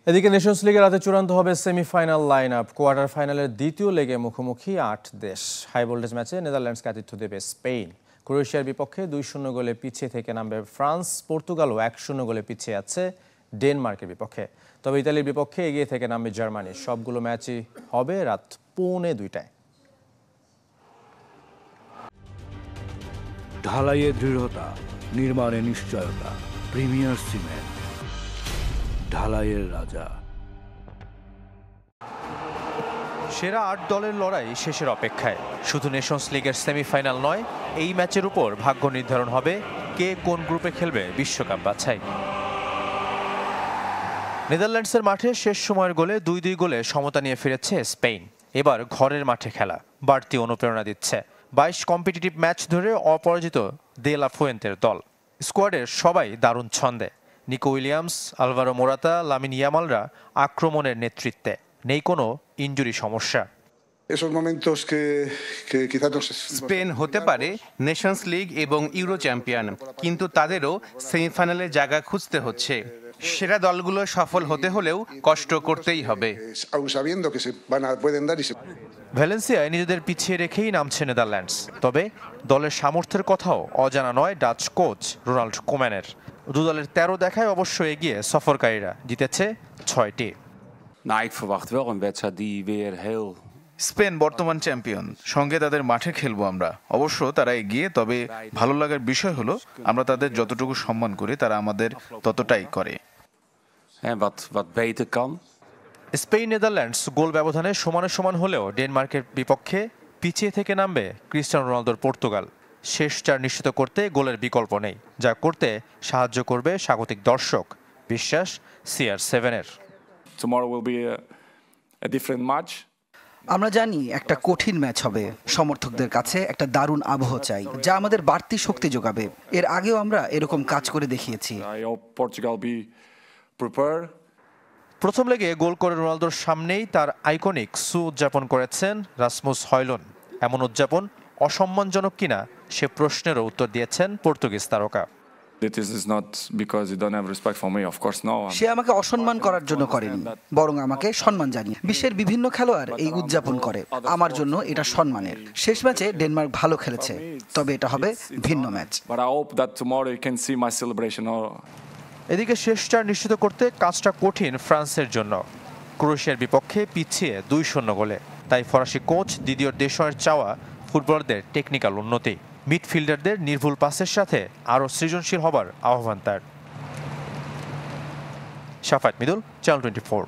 এদিকে নেশনস লিগের রাতে চূড়ান্ত হবে সেমিফাইনাল লাইন আপ। কোয়ার্টার ফাইনালের দ্বিতীয় লেগে মুখোমুখি 8 দেশ। হাই ভোল্টেজ ম্যাচে নেদারল্যান্ডসকে আতিথ্য দেবে স্পেন। ক্রোয়েশিয়ার বিপক্ষে 2-0 গোলে পিছিয়ে থেকে নামবে ফ্রান্স। পর্তুগালও 1-0 গোলে পিছিয়ে আছে ডেনমার্কের বিপক্ষে। তবে ইতালির বিপক্ষে এগিয়ে থেকে নামবে জার্মানি। সবগুলো ম্যাচই হবে রাত 2:45। ঢালাইয়ে দৃঢ়তা, নির্মাণে নিশ্চয়তা। প্রিমিয়ার সিমেন্ট, ঢালাইয়ের রাজা। সেরা 8 দলের লড়াই শেষের অপেক্ষায়। শুধু নেশনস লিগের সেমিফাইনাল নয়, এই ম্যাচের উপর ভাগ্য নির্ধারণ হবে কে কোন গ্রুপে খেলবে বিশ্বকাপ বাছাই। নেদারল্যান্ডসের মাঠে শেষ সময়ের গোলে 2-2 গোলে সমতা নিয়ে ফিরেছে স্পেন। এবার ঘরের মাঠে খেলা বাড়তি অনুপ্রেরণা দিচ্ছে। 22 কম্পিটিটিভ ম্যাচ ধরে অপরাজিত দে লা ফুয়েন্তের দল। স্কোয়াডের সবাই দারুণ ছন্দে। Nico Williams, Alvaro Morata, Lamine ইয়ামালরা আক্রমণের নেতৃত্বে। নেই কোনো ইনজুরি সমস্যা। স্পেন হতে পারে নেশনস লিগ এবং ইউরো চ্যাম্পিয়ন, কিন্তু তাদেরও সেমিফাইনালে জায়গা খুঁজতে হচ্ছে। সেরা দলগুলো সফল হতে হলেও কষ্ট করতেই হবে। ভ্যালেন্সিয়ায় নিজেদের পিছিয়ে রেখেই নামছে নেদারল্যান্ডস। তবে দলের সামর্থ্যের কথাও অজানা নয় ডাচ কোচ রোনাল্ড কোম্যানের। দু দলের 13 দেখায় অবশ্য এগিয়ে সফরকারীরা, জিতেছে 6টি। স্পেন বর্তমান চ্যাম্পিয়ন, সঙ্গে তাদের মাঠে খেলবো আমরা। অবশ্য তারা এগিয়ে, তবে ভালো লাগার বিষয় হলো আমরা তাদের যতটুকু সম্মান করি তারা আমাদের ততটাই করে। স্পেন নেদারল্যান্ডস গোল ব্যবধানে সমান হলেও ডেনমার্কের বিপক্ষে পিছিয়ে থেকে নামবে ক্রিস্টিয়ানো রোনালদোর পর্তুগাল। শেষ 4 নিশ্চিত করতে গোলের বিকল্প নেই, যা করতে সাহায্য করবে স্বাগতিক দর্শক। বিশ্বাস CR7-এর। আমরা জানি একটা কঠিন ম্যাচ হবে। সমর্থকদের কাছে একটা দারুণ আবহ চাই, যা আমাদের বাড়তি শক্তি যোগাবে। এর আগেও আমরা এরকম কাজ করে দেখিয়েছি। প্রথম লেগে গোল করে রোনালদোর সামনেই তার আইকনিক সু উদযাপন করেছেন রাসমুস হয়লুন্ড। এমন উদযাপন অসম্মানজনক কিনা সে প্রশ্নেরও উত্তর দিয়েছেন পর্তুগিজ তারকা। সে আমাকে অসম্মান করার জন্য করেনি, বরং আমাকে সম্মান জানিয়ে। বিশ্বের বিভিন্ন খেলোয়াড় এই উদযাপন করে, আমার জন্য এটা সম্মানের। শেষ ম্যাচে ডেনমার্ক ভালো খেলেছে, তবে এটা হবে ভিন্ন ম্যাচ। এদিকে শেষ 4 নিশ্চিত করতে কাজটা কঠিন ফ্রান্সের জন্য। ক্রোয়েশিয়ার বিপক্ষে পিছিয়ে 2-0 গোলে। তাই ফরাসি কোচ দিদিয়ের দেশমের চাওয়া ফুটবলারদের টেকনিক্যাল উন্নতি। মিডফিল্ডারদের নির্ভুল পাসের সাথে আরও সৃজনশীল হবার আহ্বান তার। শাফাত মিদুল, চ্যানেল 24।